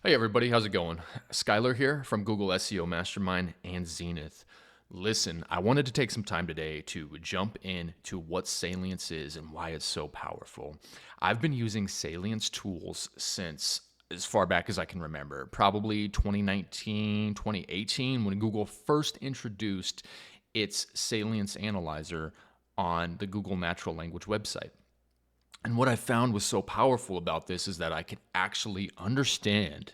Hey everybody, how's it going? Skylar here from Google SEO Mastermind and Zenith. Listen, I wanted to take some time today to jump into what Salience is and why it's so powerful. I've been using Salience tools since as far back as I can remember, probably 2019, 2018, when Google first introduced its Salience Analyzer on the Google Natural Language website. And what I found was so powerful about this is that I could actually understand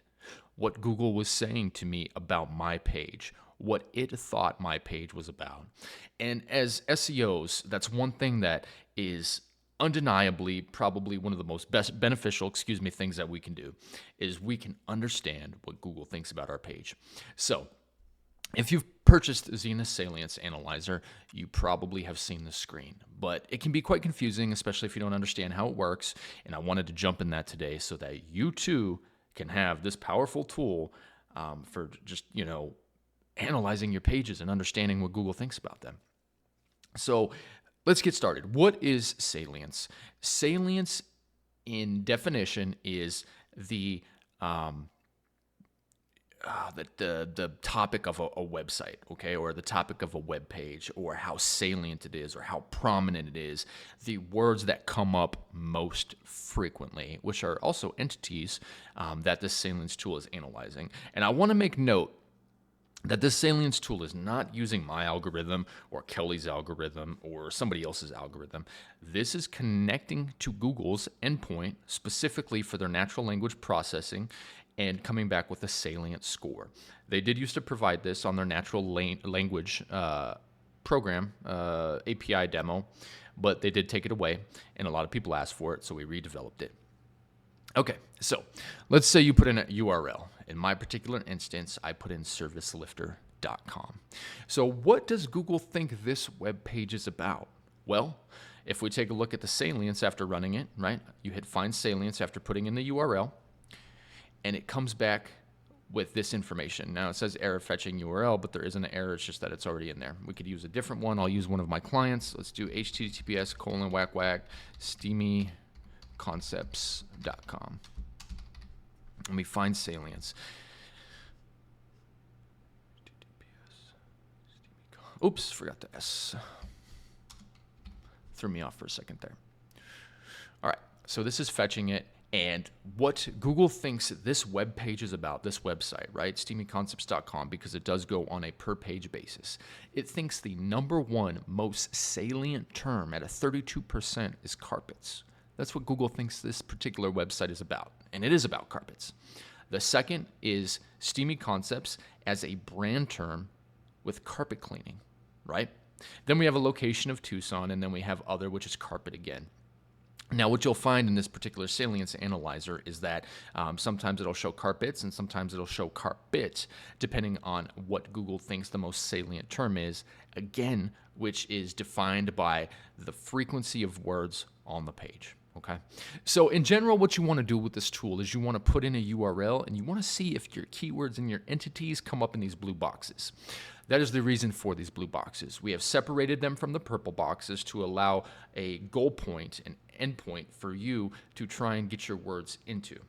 what Google was saying to me about my page, what it thought my page was about. And as SEOs, that's one thing that is undeniably probably one of the most best beneficial, things that we can do is we can understand what Google thinks about our page. So, if you've purchased Zenith Salience Analyzer, you probably have seen the screen, but it can be quite confusing, especially if you don't understand how it works. And I wanted to jump in that today so that you too can have this powerful tool for just, analyzing your pages and understanding what Google thinks about them. So let's get started. What is salience? Salience, in definition, is the topic of a website, okay, or the topic of a web page, or how salient it is, or how prominent it is, the words that come up most frequently, which are also entities that this salience tool is analyzing. And I want to make note that this salience tool is not using my algorithm or Kelly's algorithm or somebody else's algorithm. This is connecting to Google's endpoint specifically for their natural language processing and coming back with a salient score. They did used to provide this on their natural language program, API demo, but they did take it away, and a lot of people asked for it, so we redeveloped it. Okay, so let's say you put in a URL. In my particular instance, I put in servicelifter.com. So what does Google think this web page is about? Well, if we take a look at the salience after running it, right? You hit find salience after putting in the URL, and it comes back with this information. Now it says error fetching URL, but there isn't an error, it's just that it's already in there. We could use a different one. I'll use one of my clients. Let's do https://steamyconcepts.com. Let me find salience. Oops, forgot the S. Threw me off for a second there. All right, so this is fetching it. And what Google thinks this web page is about, this website, right? steamyconcepts.com, because it does go on a per page basis. It thinks the number one most salient term at a 32% is carpets. That's what Google thinks this particular website is about. And it is about carpets. The second is Steamy Concepts as a brand term with carpet cleaning, right? Then we have a location of Tucson, and then we have other, which is carpet again. Now, what you'll find in this particular salience analyzer is that sometimes it'll show carpets and sometimes it'll show carpet, depending on what Google thinks the most salient term is, again, which is defined by the frequency of words on the page. Okay. So in general, what you want to do with this tool is you want to put in a URL and you want to see if your keywords and your entities come up in these blue boxes. That is the reason for these blue boxes. We have separated them from the purple boxes to allow a goal point, an endpoint for you to try and get your words into.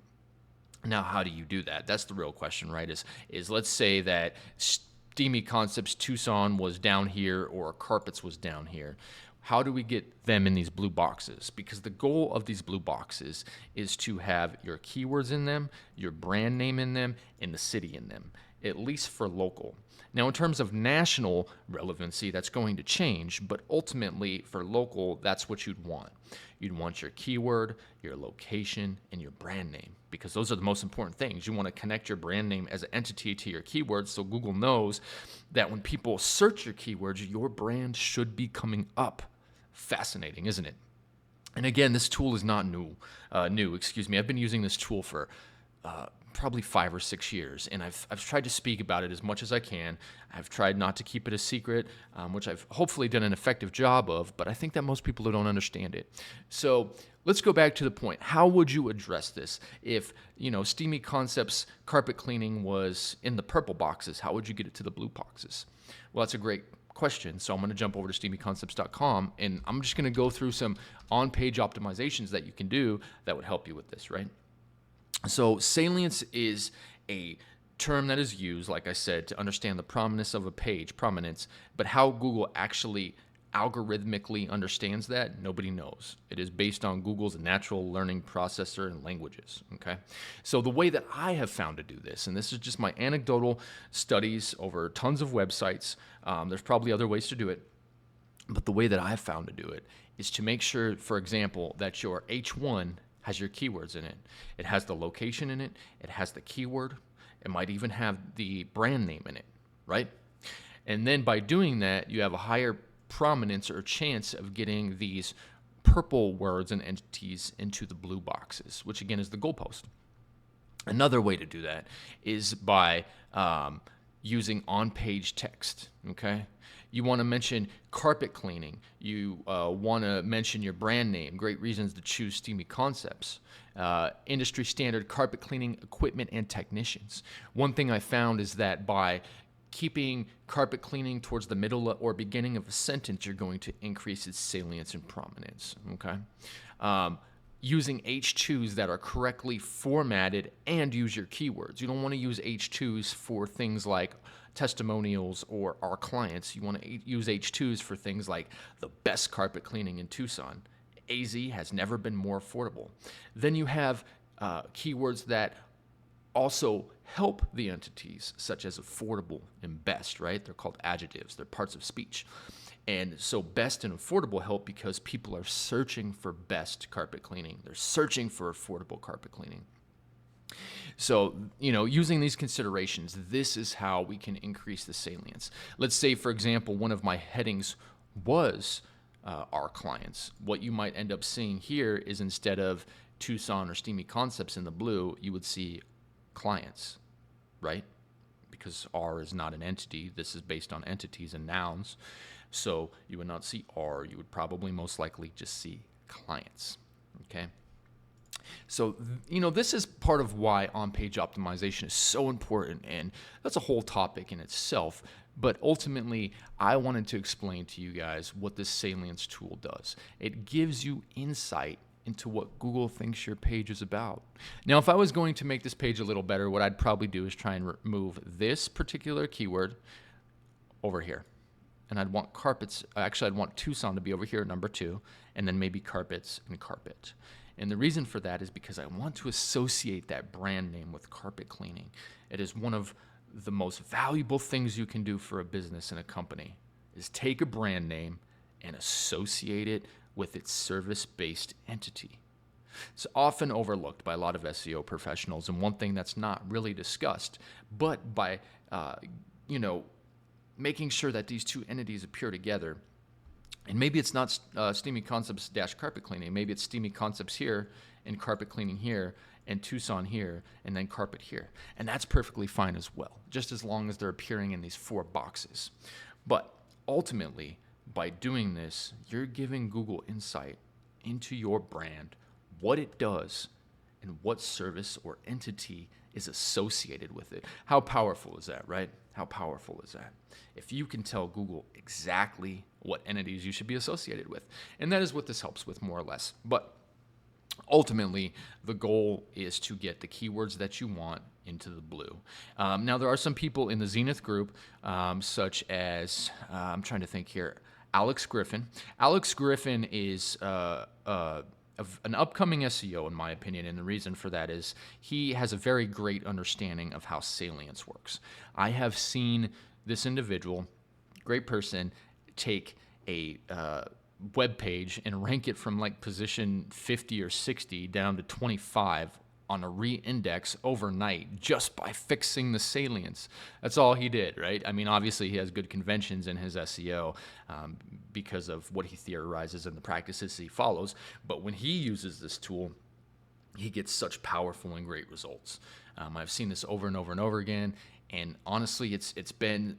Now, how do you do that? That's the real question, right? Is let's say that Steamy Concepts Tucson was down here or carpets was down here. How do we get them in these blue boxes? Because the goal of these blue boxes is to have your keywords in them, your brand name in them, and the city in them, at least for local. Now, in terms of national relevancy, that's going to change, but ultimately for local, that's what you'd want. You'd want your keyword, your location, and your brand name, because those are the most important things. You want to connect your brand name as an entity to your keywords so Google knows that when people search your keywords, your brand should be coming up. Fascinating, isn't it? And again, this tool is not new. I've been using this tool for probably 5 or 6 years, and I've tried to speak about it as much as I can. I've tried not to keep it a secret, which I've hopefully done an effective job of, but I think that most people don't understand it. So let's go back to the point. How would you address this? If, Steamy Concepts carpet cleaning was in the purple boxes, how would you get it to the blue boxes? Well, that's a great question. So I'm going to jump over to steamyconcepts.com, and I'm just going to go through some on-page optimizations that you can do that would help you with this, right? So salience is a term that is used, like I said, to understand the prominence of a page, prominence, but how Google actually algorithmically understands that, nobody knows. It is based on Google's natural learning processor and languages, okay? So the way that I have found to do this, and this is just my anecdotal studies over tons of websites, there's probably other ways to do it, but the way that I've found to do it is to make sure, for example, that your H1 has your keywords in it. It has the location in it. It has the keyword. It might even have the brand name in it, right? And then by doing that, you have a higher prominence or chance of getting these purple words and entities into the blue boxes, which again is the goalpost. Another way to do that is by using on-page text, okay? You want to mention carpet cleaning. You want to mention your brand name. Great reasons to choose Steamy Concepts. Industry standard carpet cleaning equipment and technicians. One thing I found is that by keeping carpet cleaning towards the middle or beginning of a sentence, you're going to increase its salience and prominence, okay? Using H2s that are correctly formatted and use your keywords. You don't want to use H2s for things like testimonials or our clients. You want to use H2s for things like the best carpet cleaning in Tucson. AZ has never been more affordable. Then you have keywords that also help the entities, such as affordable and best, right? They're called adjectives. They're parts of speech. And so best and affordable help because people are searching for best carpet cleaning. They're searching for affordable carpet cleaning. So, using these considerations, this is how we can increase the salience. Let's say, for example, one of my headings was our clients. What you might end up seeing here is instead of Tucson or Steamy Concepts in the blue, you would see clients, right? Because R is not an entity. This is based on entities and nouns. So you would not see R. You would probably most likely just see clients, okay? So, this is part of why on-page optimization is so important, and that's a whole topic in itself. But ultimately, I wanted to explain to you guys what this salience tool does. It gives you insight into what Google thinks your page is about. Now, if I was going to make this page a little better, what I'd probably do is try and remove this particular keyword over here. And I'd want carpets, actually I'd want Tucson to be over here, number 2, and then maybe carpets and carpet. And the reason for that is because I want to associate that brand name with carpet cleaning. It is one of the most valuable things you can do for a business and a company, is take a brand name and associate it with its service-based entity. It's often overlooked by a lot of SEO professionals, and one thing that's not really discussed, but by making sure that these two entities appear together. And maybe it's not Steamy Concepts - carpet cleaning. Maybe it's Steamy Concepts here and carpet cleaning here and Tucson here and then carpet here. And that's perfectly fine as well, just as long as they're appearing in these 4 boxes. But ultimately, by doing this, you're giving Google insight into your brand, what it does, and what service or entity is associated with it. How powerful is that, right? How powerful is that? If you can tell Google exactly what entities you should be associated with. And that is what this helps with, more or less. But ultimately, the goal is to get the keywords that you want into the blue. Now, there are some people in the Zynith group, such as, I'm trying to think here, Alex Griffin. Alex Griffin is an upcoming SEO, in my opinion, and the reason for that is he has a very great understanding of how salience works. I have seen this individual, great person, take a web page and rank it from like position 50 or 60 down to 25 on a re-index overnight just by fixing the salience. That's all he did, right? I mean, obviously he has good conventions in his SEO because of what he theorizes and the practices he follows. But when he uses this tool, he gets such powerful and great results. I've seen this over and over and over again. And honestly, it's been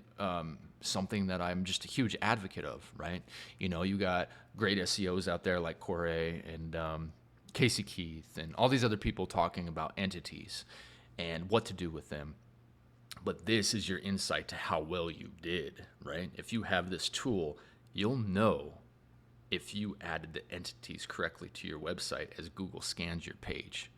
something that I'm just a huge advocate of, right? You got great SEOs out there like Corey and Casey Keith and all these other people talking about entities and what to do with them. But this is your insight to how well you did, right? If you have this tool, you'll know if you added the entities correctly to your website as Google scans your page.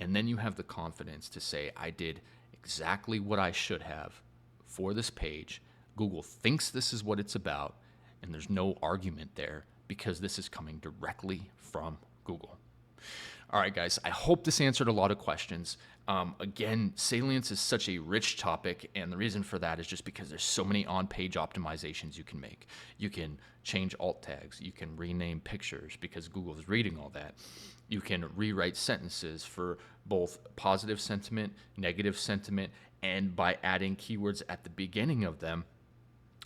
And then you have the confidence to say, I did exactly what I should have for this page. Google thinks this is what it's about, and there's no argument there because this is coming directly from Google. All right, guys, I hope this answered a lot of questions. Again, salience is such a rich topic, and the reason for that is just because there's so many on-page optimizations you can make. You can change alt tags. You can rename pictures because Google is reading all that. You can rewrite sentences for both positive sentiment, negative sentiment, and by adding keywords at the beginning of them,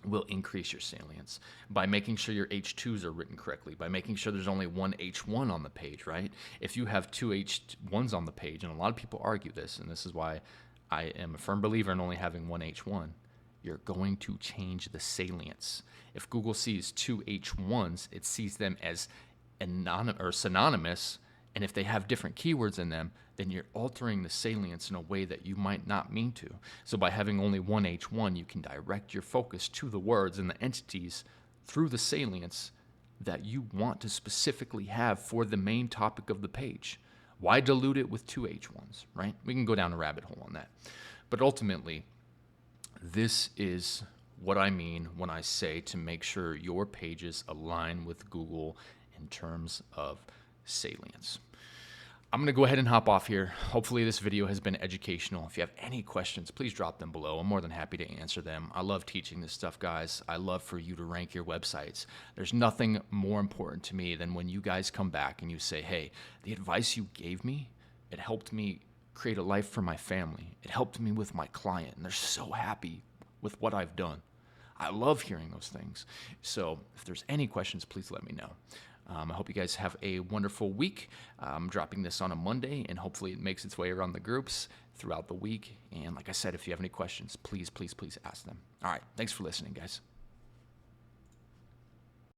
will increase your salience by making sure your H2s are written correctly, by making sure there's only one H1 on the page, right? If you have two H1s on the page, and a lot of people argue this, and this is why I am a firm believer in only having one H1, you're going to change the salience. If Google sees two H1s, it sees them as synonymous, and if they have different keywords in them, then you're altering the salience in a way that you might not mean to. So by having only one H1, you can direct your focus to the words and the entities through the salience that you want to specifically have for the main topic of the page. Why dilute it with two H1s, right? We can go down a rabbit hole on that. But ultimately, this is what I mean when I say to make sure your pages align with Google in terms of salience. I'm going to go ahead and hop off here. Hopefully this video has been educational. If you have any questions, please drop them below. I'm more than happy to answer them. I love teaching this stuff, guys. I love for you to rank your websites. There's nothing more important to me than when you guys come back and you say, hey, the advice you gave me, it helped me create a life for my family. It helped me with my client, and they're so happy with what I've done. I love hearing those things. So if there's any questions, please let me know. I hope you guys have a wonderful week. I'm dropping this on a Monday, and hopefully it makes its way around the groups throughout the week. And like I said, if you have any questions, please, please, please ask them. All right. Thanks for listening, guys.